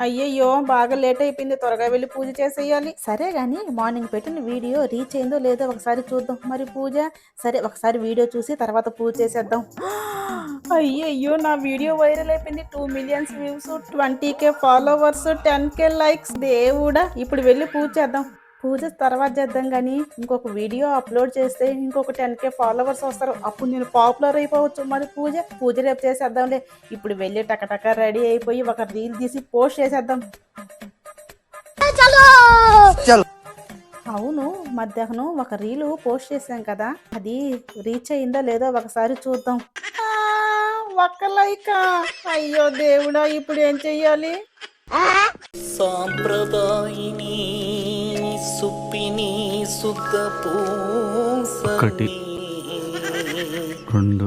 అయ్యయ్యో బాగా లేట్ అయిపోయింది, త్వరగా వెళ్ళి పూజ చేసేయాలి. సరే గాని మార్నింగ్ పెట్టిన వీడియో రీచ్ అయిందో లేదో ఒకసారి చూద్దాం. మరి పూజ సరే ఒకసారి వీడియో చూసి తర్వాత పూజ చేసేద్దాం. అయ్యయ్యో నా వీడియో వైరల్ అయిపోయింది. 2 millions views, 20K followers, 10K likes. దేవుడా ఇప్పుడు వెళ్ళి పూజ చేద్దాం. పూజ తర్వాత చేద్దాం కానీ ఇంకొక వీడియో అప్లోడ్ చేస్తే ఇంకొక 10K ఫాలోవర్స్ వస్తారు. అప్పుడు నేను పాపులర్ అయిపోవచ్చు. మరి పూజ రేపు చేసేద్దాంలే. ఇప్పుడు వెళ్ళి టకటక రెడీ అయిపోయి ఒక రీల్ తీసి పోస్ట్ చేసేద్దాం. అవును, మధ్యాహ్నం ఒక రీలు పోస్ట్ చేశాం కదా, అది రీచ్ అయిందో లేదో ఒకసారి చూద్దాం. ఒక్క లైక్. అయ్యో దేవుడా ఇప్పుడు ఏం చెయ్యాలి? సాంప్రదాయిని సుప్పిని సుద్ధ ఒకటి, రెండు,